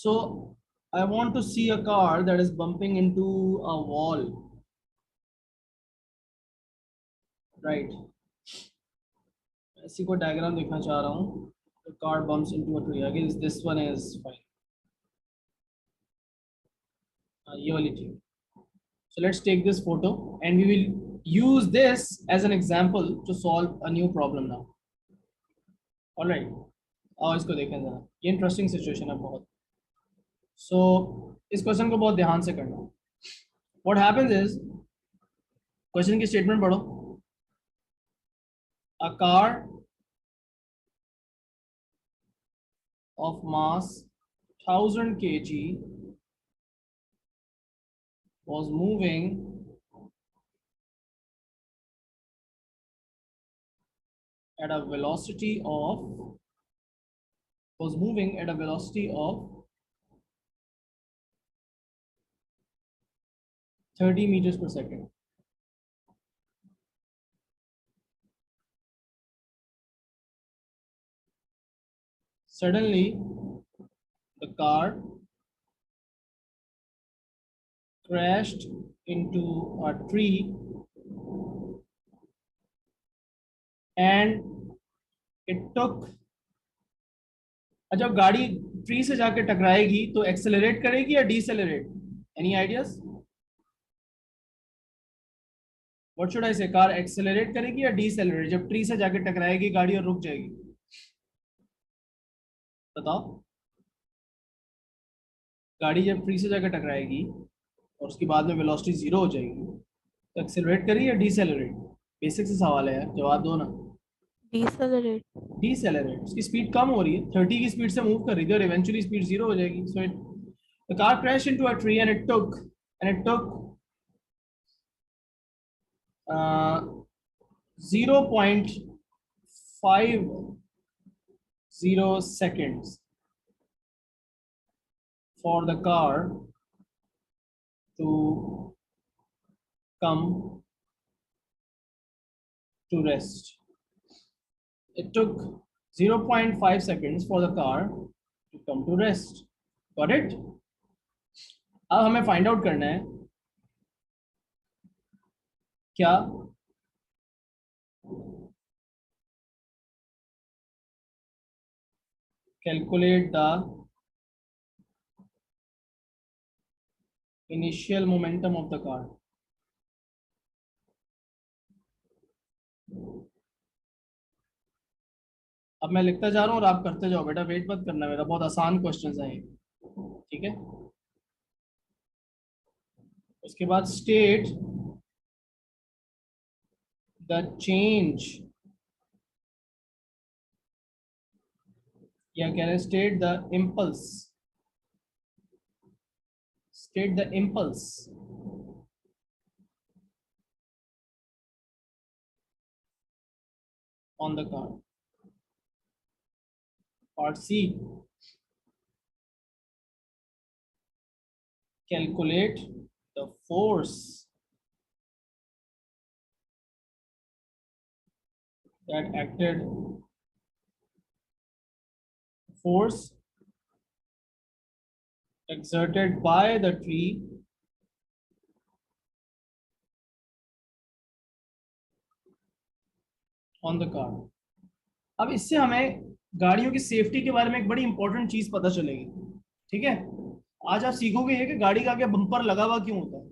so I want to see a car that is bumping into a wall, right? ऐसी को डायग्राम देखना चाह रहा हूँ. The car bumps into a tree. I guess this one is fine. ये वाली ठीक. So let's take this photo and we will use this as an example to solve a new problem now. All right. और इसको देखें जरा, ये interesting situation है बहुत. So इस क्वेश्चन को बहुत ध्यान से करना. What happens is, क्वेश्चन की स्टेटमेंट पढ़ो. A car of mass 1000 kg was moving at a velocity of 30 meters per second. Suddenly, the car crashed into a tree and it took. जब गाड़ी ट्री से जाके टकराएगी तो एक्सेलरेट करेगी या decelerate? Any ideas? What should I say, car accelerate करेगी या डीसेलरेट जब ट्री से जाके टकराएगी गाड़ी और रुक जाएगी? बताओ. गाड़ी जब ट्री से जाकर टकराएगी और उसके बाद में वेलोसिटी 0 हो जाएगी तो एक्सेलरेट करेगी या डीसेलरेट? बेसिक से सवाल है यार, जवाब दो ना. Decelerate. डीसेलरेट. उसकी स्पीड कम हो रही है, 30 की स्पीड से मूव कर रही थी और इवेंचुअली स्पीड 0 हो जाएगी. So the car crash into a tree and it took 0.50 seconds for the car to come to rest. It took 0.5 seconds for the car to come to rest. Got it? अब हमें find out करना है क्या calculate the initial momentum of the car. अब मैं लिखता जा रहा हूँ और आप करते जाओ बेटा, वेट मत करना मेरा, बहुत आसान क्वेश्चंस हैं ये. ठीक है. उसके बाद स्टेट द चेंज, या कह रहे हैं state the impulse. State the impulse on the car. Part C, calculate the force that acted exerted by the tree on the car. अब इससे हमें गाड़ियों की सेफ्टी के बारे में एक बड़ी इंपॉर्टेंट चीज पता चलेगी, ठीक है। आज आप सीखोगे ये कि गाड़ी के आगे बम्पर लगा हुआ क्यों होता है।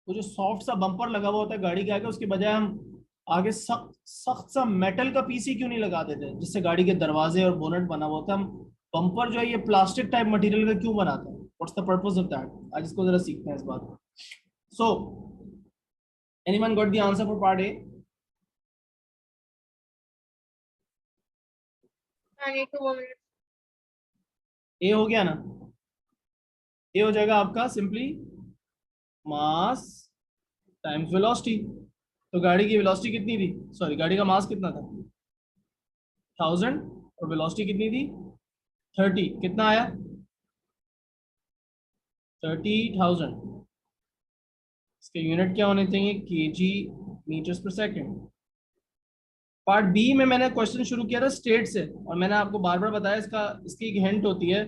वो जो सॉफ्ट सा बम्पर लगा हुआ होता है गाड़ी के आगे, उसके बजाय हम आगे सख्त सख्त सा मेटल का पीसी क्यों नहीं लगा देते, जिससे गाड़ी के दरवाजे और बोनेट बना हुआ होता है। हम बम्पर जो है ये प्लास्टिक टाइप मटेरियल का क्यों बनाते हैं, what's the purpose of that. आज इसको जरा सीखते हैं इस बात को। So anyone got the answer for part A? I need 2 more minutes. ए हो गया ना? ए हो जाएगा आपका सिंपली मास टाइम्स वेलोसिटी। तो गाड़ी की वेलोसिटी कितनी थी, सॉरी गाड़ी का मास कितना था 1000 और वेलोसिटी कितनी थी 30, कितना आया 30,000। इसके यूनिट क्या होने चाहिए, KG meters per second. Part B में मैंने क्वेश्चन शुरू किया था स्टेट से, और मैंने आपको बार बार बताया इसकी एक हिंट होती है,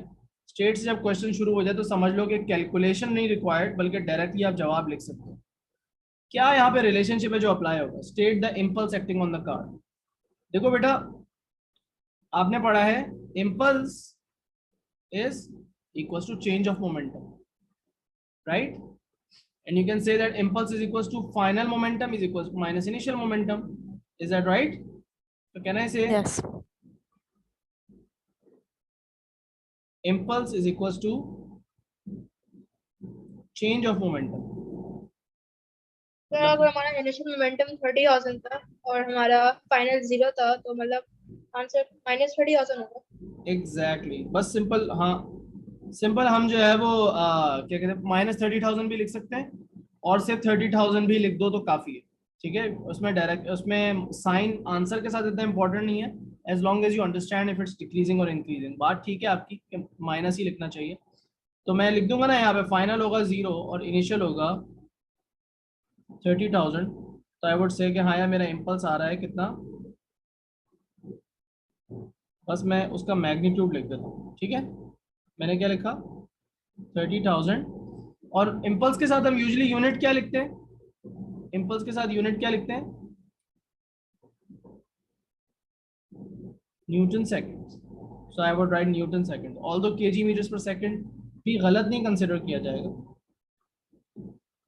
स्टेट से जब क्वेश्चन शुरू हो जाए तो समझ लो कि कैलकुलेशन नहीं रिक्वायर्ड, बल्कि डायरेक्टली आप जवाब लिख सकते हो। क्या यहाँ पे रिलेशनशिप है जो अप्लाई होगा, state the impulse acting on the car. देखो बेटा, आपने पढ़ा है impulse is equal to change of momentum, right, and you can say that impulse is equals to final momentum is equals to minus initial momentum. Is that right? So can I say Yes. impulse is equals to change of momentum? तो अगर हमारा initial momentum 30,000 था और हमारा final 0 था, तो मतलब answer -30,000 होगा। एग्जैक्टली, बस सिंपल, हाँ सिंपल हम जो है वो क्या कहते हैं -30,000 भी लिख सकते हैं, और सिर्फ 30,000 भी लिख दो तो काफी है, ठीक है। उसमें डायरेक्ट उसमें साइन आंसर के साथ इतना इंपॉर्टेंट नहीं है, as long as you understand if it's decreasing और इंक्रीजिंग। बात ठीक है आपकी, माइनस ही लिखना चाहिए। तो मैं लिख दूंगा ना यहाँ पे फाइनल होगा 0 और इनिशियल होगा 30,000। तो आई वुड से कि हाँ यार मेरा इम्पल्स आ रहा है कितना, बस मैं उसका मैग्नीट्यूड लिख देता हूँ, ठीक है। मैंने क्या लिखा 30,000, और इम्पल्स के साथ हम यूजुअली यूनिट क्या लिखते हैं, इम्पल्स के साथ यूनिट क्या लिखते हैं, newton second. So I would write newton second, although kg meters per second भी गलत नहीं कंसिडर किया जाएगा,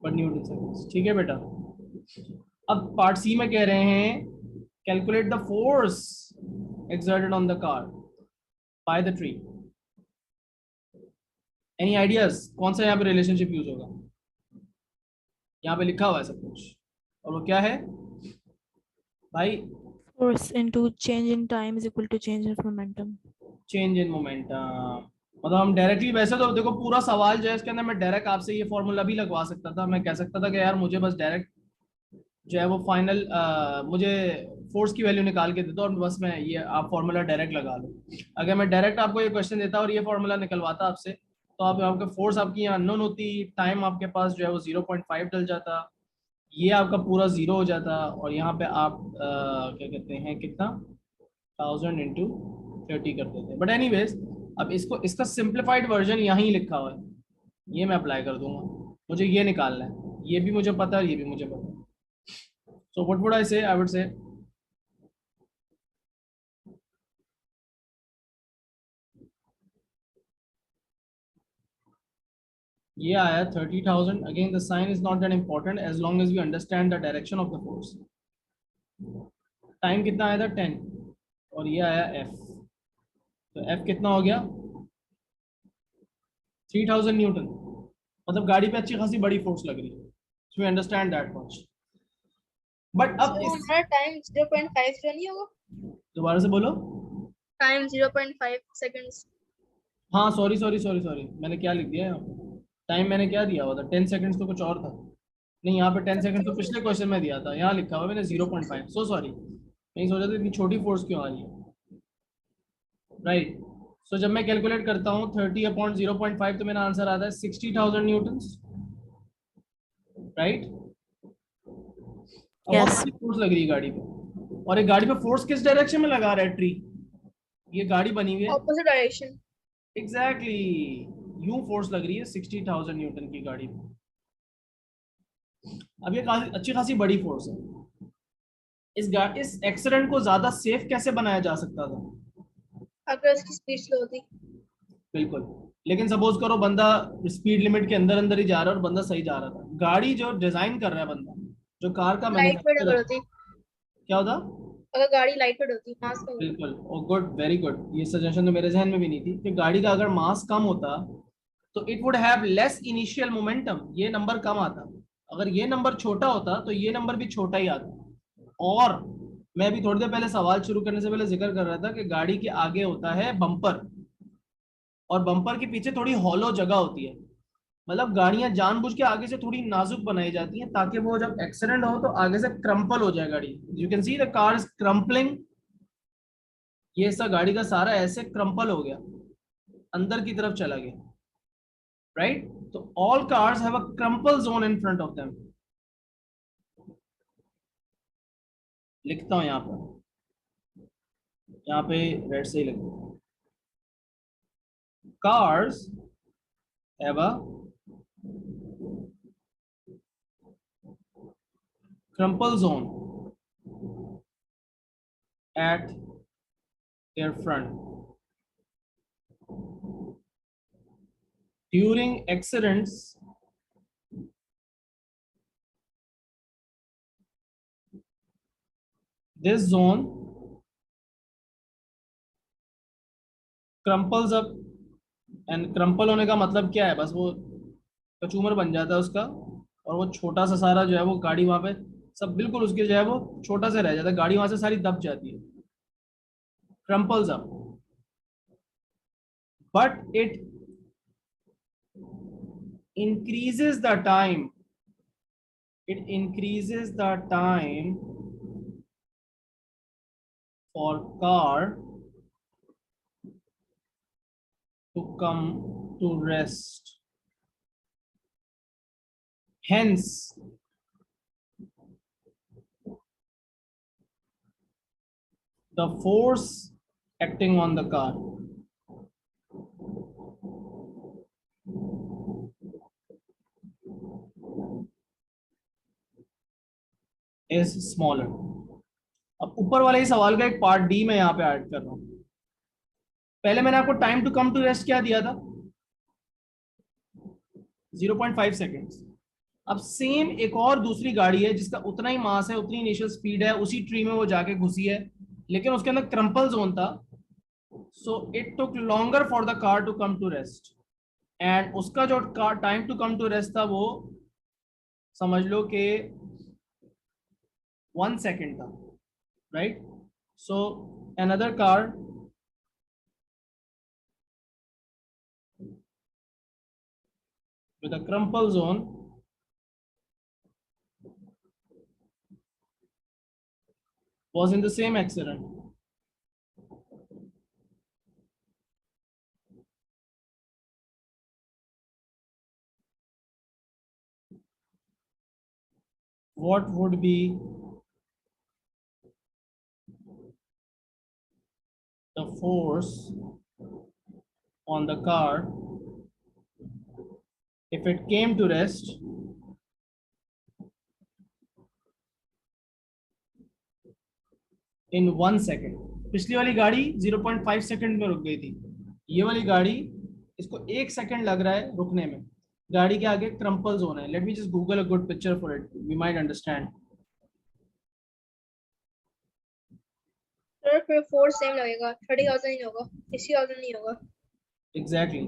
बट न्यूटन सेकंड, ठीक है बेटा। अब पार्ट सी में कह रहे हैं calculate the force exerted on the car by the tree. Any ideas कौन सा यहाँ पे रिलेशनशिप यूज होगा, यहाँ पे लिखा हुआ है सब कुछ, और वो क्या है भाई, Force into change in time is equal to change of momentum. Change in momentum. मतलब हम डायरेक्टली, वैसे तो देखो पूरा सवाल जो है इसके अंदर मैं डायरेक्ट आपसे ये फॉर्मूला भी लगवा सकता था, मैं कह सकता था कि यार मुझे बस डायरेक्ट जो है वो फाइनल मुझे फोर्स की वैल्यू निकाल के दे दो और बस मैं ये आप फॉर्मूला डायरेक्ट लगा लो। अगर मैं डायरेक्ट आपको ये क्वेश्चन देता और ये फॉर्मूला निकलवाता आपसे, तो आपका फोर्स आपकी अननोन होती, टाइम आपके पास जो है वो 0.5 डल जाता, ये आपका पूरा 0 हो जाता, और यहाँ पे आप क्या कहते हैं कितना 1000 इंटू 30 कर देते हैं। बट एनीवेज, अब इसका सिंप्लीफाइड वर्जन यहाँ ही लिखा हुआ है, ये मैं अप्लाई कर दूंगा, मुझे ये निकालना है, ये भी मुझे पता है, ये भी मुझे पता है। So what would I say? I would say ये आया 30,000। Again, the sign is not that important as long as you understand the direction of the force. Time कितना आया था 10, और ये आया F। तो F कितना हो गया 3000 न्यूटन, मतलब गाड़ी पे अच्छी खासी बड़ी फोर्स लग रही है। So we understand that much. But अब तो हमारा टाइम 0.5 जो नहीं होगा, दोबारा से बोलो, टाइम 0.5 सेकंड्स। हाँ सॉरी, मैंने क्या लिख दिया यहाँ पे, टाइम मैंने क्या दिया हुआ था 10 सेकंड्स तो कुछ और था, नहीं यहाँ पे 10 सेकंड तो पिछले क्वेश्चन में दिया था, यहाँ लिखा हुआ मैंने 0.5, सो सॉरी। नहीं सोचा था इतनी छोटी फोर्स क्यों आ रही है, राइट। सो जब मैं कैलकुलेट करता हूँ 30/0.5 तो मेरा आंसर आता है 60,000 न्यूटन्स, राइट। अब वहां Yes. पर फोर्स लग रही है गाड़ी पे, और एक गाड़ी पे फोर्स किस डायरेक्शन में लगा रहा है ट्री, ये गाड़ी बनी हुई है ऑपोजिट डायरेक्शन। एग्जैक्टली यूं फोर्स लग रही है 60,000 न्यूटन की गाड़ी पे। अब ये अच्छी खासी बड़ी फोर्स है। इस एक्सीडेंट को ज्यादा सेफ कैसे बनाया जा सकता था? अगर इसकी स्पीड स्लो होती। बिल्कुल। लेकिन सपोज करो बंदा स्पीड लिमिट के अंदर अंदर ही जा रहा है और बंदा सही जा रहा था, गाड़ी जो डिजाइन कर रहा है बंदा, जो कार का लाइट वेट मैन्युफैक्चरर अगर है, होती, क्या होता? अगर गाड़ी लाइट वेट होती, मास कम होता। बिल्कुल, ओ गुड, वेरी गुड, ये सजेशन तो मेरे जहन में भी नहीं थी कि गाड़ी का अगर मास कम होता तो it would have less initial momentum, ये नंबर कम आता। अगर ये नंबर छोटा होता तो ये नंबर भी छोटा ही आता। और मैं अभी थोड़ी देर पहले सवाल शुरू करने से पहले जिक्र कर रहा था कि गाड़ी के आगे होता है बम्पर, और बम्पर के पीछे थोड़ी हॉलो जगह होती है। मतलब गाड़ियां जानबूझ के आगे से थोड़ी नाजुक बनाई जाती हैं ताकि वो जब एक्सीडेंट हो तो आगे से क्रम्पल हो जाए गाड़ी। You can see the car is crumpling, ये ऐसा गाड़ी का सारा ऐसे क्रम्पल हो गया, अंदर की तरफ चला गया, राइट। तो all cars have a crumple zone in front of them. लिखता हूं यहाँ पे रेड से ही लिखता हूं, cars have a crumple zone at their front. During accidents, this zone crumples up, and crumple होने का मतलब क्या है, बस वो कचूमर बन जाता है उसका, और वो छोटा सा सारा जो है वो गाड़ी वहां पे सब बिल्कुल उसके जो है वो छोटा सा रह जाता है, गाड़ी वहां से सारी दब जाती है, crumples up. But it increases the time, it increases the time for car to come to rest. Hence, the force acting on the car is smaller. अब ऊपर वाले ही सवाल का एक पार्ट डी में यहाँ पे ऐड कर रहा हूँ। पहले मैंने आपको time to come to rest क्या दिया था? 0.5 सेकेंड्स। अब सेम एक और दूसरी गाड़ी है जिसका उतना ही मास है, उतनी इनिशियल स्पीड है, उसी ट्री में वो जाके घुसी है, लेकिन उसके अंदर क्रम्पल जोन था, so it took longer for the car to come to rest, and उसका जो time to come to rest था वो समझ लो कि 1 सेकेंड था, right. So another car with a crumple zone was in the same accident. What would be the force on the car if it came to rest in 1 second? पिछली वाली गाड़ी 0.5 second में रुक गई थी, ये वाली गाड़ी इसको 1 सेकंड लग रहा है रुकने में। गाड़ी के आगे क्रम्पल जोन है। Let me just Google a good picture for it, we might understand. Sir फिर फोर्स सेम लगेगा, 30,000 ही होगा, 60,000 नहीं होगा। एग्जैक्टली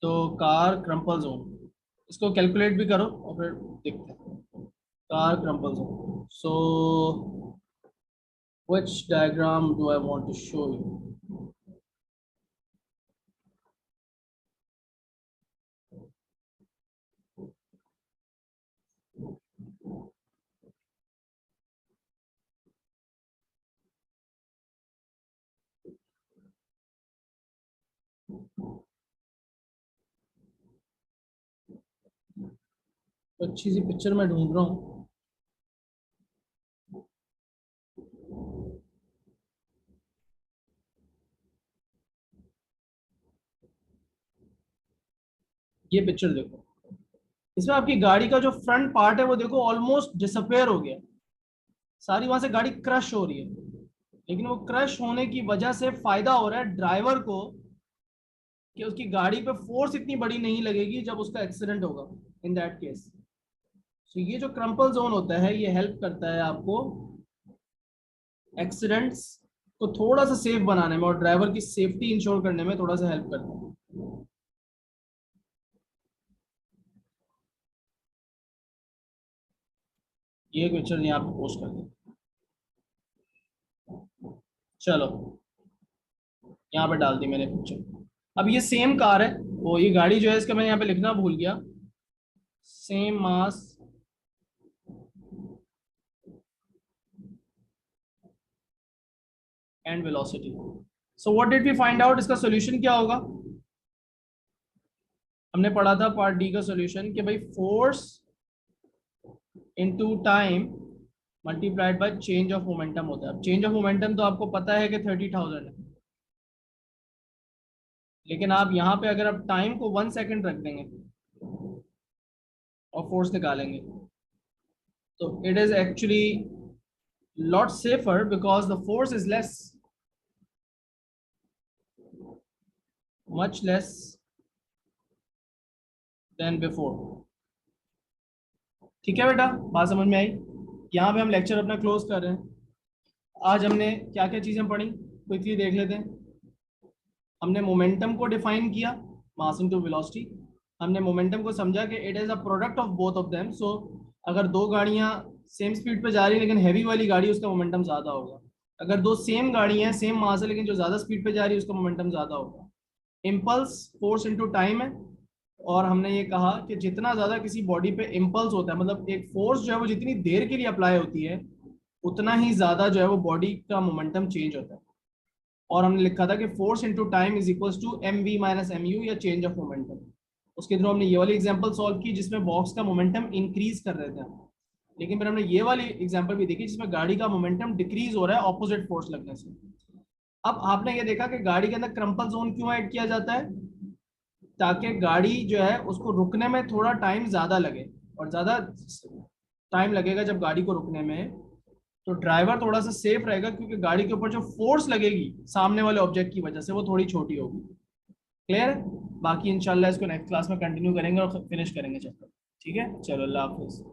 तो कार क्रम्पल जोन, इसको कैलकुलेट भी करो और फिर देखते हैं। Car crumple zone, so which diagram do I want to show you? तो अच्छी सी पिक्चर मैं ढूंढ रहा हूँ। ये पिक्चर देखो, इसमें आपकी गाड़ी का जो फ्रंट पार्ट है वो देखो ऑलमोस्ट डिसअपेयर हो गया, सारी वहां से गाड़ी क्रश हो रही है। लेकिन वो क्रश होने की वजह से फायदा हो रहा है ड्राइवर को कि उसकी गाड़ी पे फोर्स इतनी बड़ी नहीं लगेगी जब उसका एक्सीडेंट होगा इन दैट केस। तो ये जो क्रम्पल जोन होता है ये हेल्प करता है आपको एक्सीडेंट्स को थोड़ा सा सेफ बनाने में और ड्राइवर की सेफ्टी इंश्योर करने में थोड़ा सा हेल्प करता है। ये पिक्चर यहाँ पे पोस्ट कर दे। चलो यहाँ पे डाल दी मैंने पिक्चर। अब ये सेम कार है, वो ये गाड़ी जो है इसका मैं यहाँ पे लिखना भूल गया, same mass and velocity. So what did we find out, इसका सॉल्यूशन क्या होगा? हमने पढ़ा था पार्ट डी का सॉल्यूशन कि भाई force into time multiplied by change of momentum होता है। अब चेंज ऑफ मोमेंटम तो आपको पता है कि 30,000 है, लेकिन आप यहाँ पे अगर आप टाइम को 1 सेकंड रख देंगे और फोर्स निकालेंगे तो it is actually lot safer because the force is less, much less than before। ठीक है बेटा, बात समझ में आई? यहाँ पे हम लेक्चर अपना क्लोज कर रहे हैं। आज हमने क्या क्या चीजें पढ़ी क्विकली देख लेते हैं। हमने मोमेंटम को डिफाइन किया, मास इनटू वेलोसिटी। हमने मोमेंटम को समझा कि it is a product of both of them. So अगर दो गाड़ियां सेम स्पीड पे जा रही है लेकिन हैवी वाली गाड़ी उसका मोमेंटम ज्यादा होगा। अगर दो सेम गाड़ी हैं सेम मास है लेकिन जो ज्यादा स्पीड पे जा रही है उसका मोमेंटम ज्यादा होगा। इम्पल्स फोर्स इनटू टाइम है। और हमने ये कहा कि जितना ज्यादा किसी बॉडी पे इम्पल्स होता है, मतलब एक फोर्स जो है वो जितनी देर के लिए अप्लाई होती है उतना ही ज्यादा जो है वो बॉडी का मोमेंटम चेंज होता है। और हमने लिखा था कि force into time is equals to mv minus mu या चेंज ऑफ मोमेंटम। उसके थ्रू हमने ये वाली एग्जांपल सॉल्व की जिसमें बॉक्स का मोमेंटम इंक्रीज कर रहे थे हम। लेकिन फिर हमने ये वाली एग्जांपल भी देखी जिसमें गाड़ी का मोमेंटम डिक्रीज हो रहा है ऑपोजिट फोर्स लगने से। अब आपने ये देखा कि गाड़ी के अंदर क्रम्पल जोन क्यों ऐड किया जाता है, ताकि गाड़ी जो है उसको रुकने में थोड़ा टाइम ज्यादा लगे। और ज्यादा टाइम लगेगा जब गाड़ी को रुकने में तो ड्राइवर थोड़ा सा सेफ रहेगा क्योंकि गाड़ी के ऊपर जो फोर्स लगेगी सामने वाले ऑब्जेक्ट की वजह से वो थोड़ी छोटी होगी। क्लियर है? बाकी इंशाल्लाह इसको नेक्स्ट क्लास में कंटिन्यू करेंगे और फिनिश करेंगे चैप्टर। ठीक है, चलो अल्लाह हाफिज।